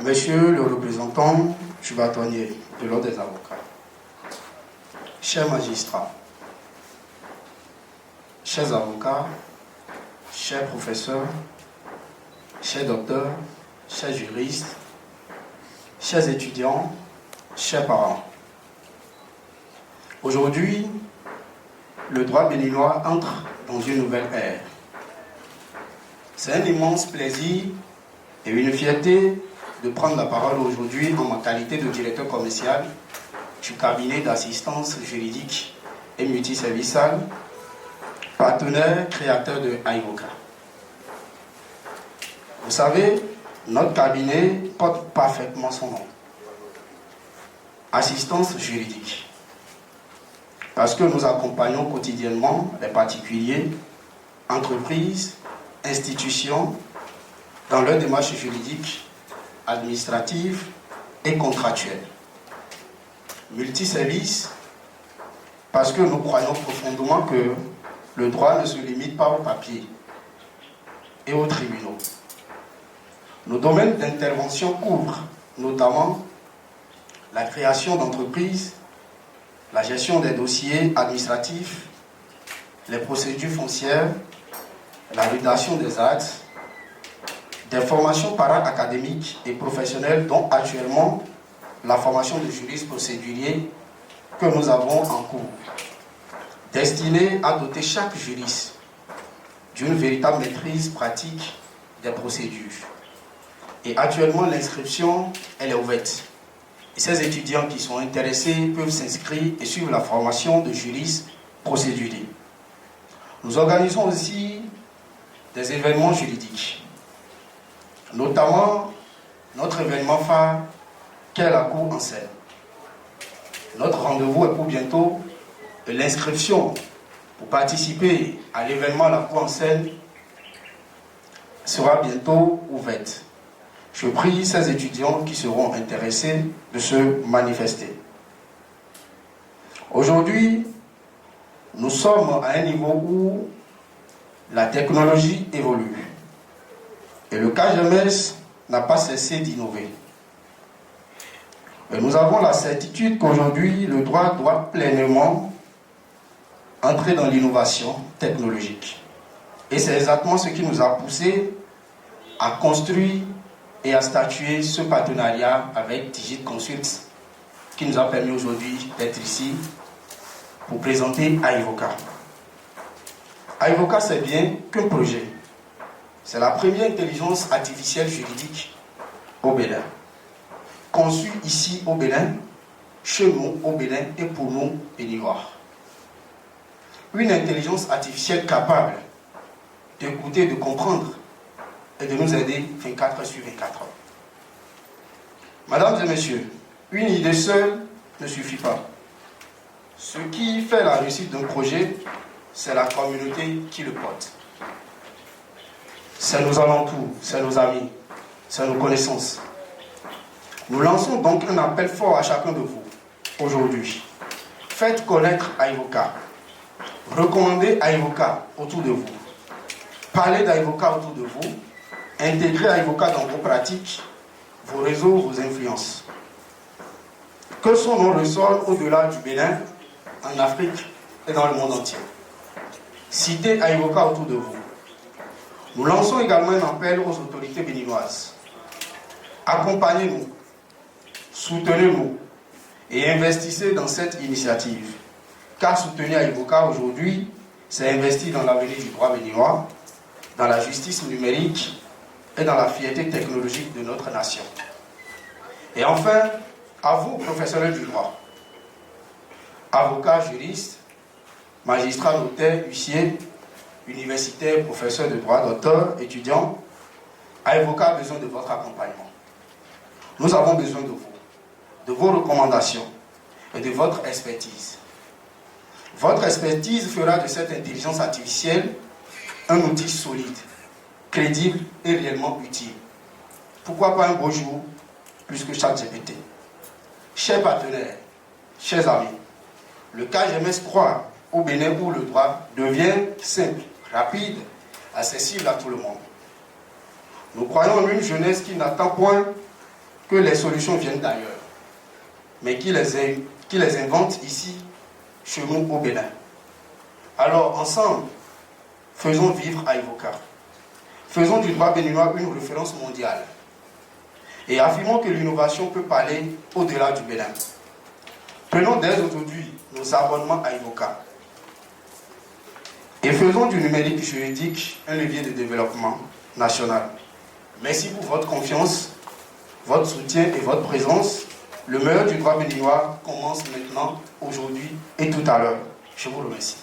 Monsieur le représentant du bâtonnier de l'Ordre des avocats, chers magistrats, chers avocats, chers professeurs, chers docteurs, chers juristes, chers étudiants, chers parents. Aujourd'hui, le droit béninois entre dans une nouvelle ère. C'est un immense plaisir et une fierté de prendre la parole aujourd'hui en ma qualité de directeur commercial du cabinet d'assistance juridique et multiservicial, partenaire créateur de iVoca. Vous savez, notre cabinet porte parfaitement son nom. Assistance juridique. Parce que nous accompagnons quotidiennement les particuliers, entreprises, institutions dans leurs démarches juridiques, administratives et contractuelles. Multiservice, parce que nous croyons profondément que le droit ne se limite pas au papier et aux tribunaux. Nos domaines d'intervention couvrent notamment la création d'entreprises, la gestion des dossiers administratifs, les procédures foncières, la rédaction des actes, des formations para-académiques et professionnelles, dont actuellement la formation de juriste procédurier que nous avons en cours, destinée à doter chaque juriste d'une véritable maîtrise pratique des procédures. Et actuellement, l'inscription, elle est ouverte. Et ces étudiants qui sont intéressés peuvent s'inscrire et suivre la formation de juriste procédurier. Nous organisons aussi des événements juridiques, notamment notre événement phare qu'est la Cour en scène. Notre rendez-vous est pour bientôt et l'inscription pour participer à l'événement La Cour en scène sera bientôt ouverte. Je prie ces étudiants qui seront intéressés de se manifester. Aujourd'hui, nous sommes à un niveau où la technologie évolue. Et le KGMS n'a pas cessé d'innover. Et nous avons la certitude qu'aujourd'hui, le droit doit pleinement entrer dans l'innovation technologique. Et c'est exactement ce qui nous a poussé à construire et à statuer ce partenariat avec Digit Consult, qui nous a permis aujourd'hui d'être ici pour présenter iVoca. iVoca, c'est bien qu'un projet. C'est la première intelligence artificielle juridique au Bénin. Conçue ici au Bénin, chez nous au Bénin et pour nous, Béninois. Une intelligence artificielle capable d'écouter, de comprendre et de nous aider 24 heures sur 24 heures. Mesdames et messieurs, une idée seule ne suffit pas. Ce qui fait la réussite d'un projet, c'est la communauté qui le porte. C'est nos alentours, c'est nos amis, c'est nos connaissances. Nous lançons donc un appel fort à chacun de vous aujourd'hui. Faites connaître iVoca. Recommandez iVoca autour de vous. Parlez d'iVoca autour de vous. Intégrez iVoca dans vos pratiques, vos réseaux, vos influences. Que sont nos ressorts au-delà du Bénin, en Afrique et dans le monde entier? Citez iVoca autour de vous. Nous lançons également un appel aux autorités béninoises. Accompagnez-nous, soutenez-nous et investissez dans cette initiative. Car soutenir iVoca aujourd'hui, c'est investir dans l'avenir du droit béninois, dans la justice numérique et dans la fierté technologique de notre nation. Et enfin, à vous, professionnels du droit, avocats, juristes, magistrats, notaires, huissiers, universitaires, professeurs de droit, docteurs, étudiants, iVoca a besoin de votre accompagnement. Nous avons besoin de vous, de vos recommandations et de votre expertise. Votre expertise fera de cette intelligence artificielle un outil solide, crédible et réellement utile. Pourquoi pas un beau jour plus que ChatGPT? Chers partenaires, chers amis, le KGMS croit au Bénin où le droit devient simple, rapide, accessible à tout le monde. Nous croyons en une jeunesse qui n'attend point que les solutions viennent d'ailleurs, mais qui les inventent ici, chez nous au Bénin. Alors, ensemble, faisons vivre Ivoca. Faisons du droit béninois une référence mondiale. Et affirmons que l'innovation peut parler au-delà du Bénin. Prenons dès aujourd'hui nos abonnements à Ivoca. Et faisons du numérique juridique un levier de développement national. Merci pour votre confiance, votre soutien et votre présence. Le meilleur du droit béninois commence maintenant, aujourd'hui et tout à l'heure. Je vous remercie.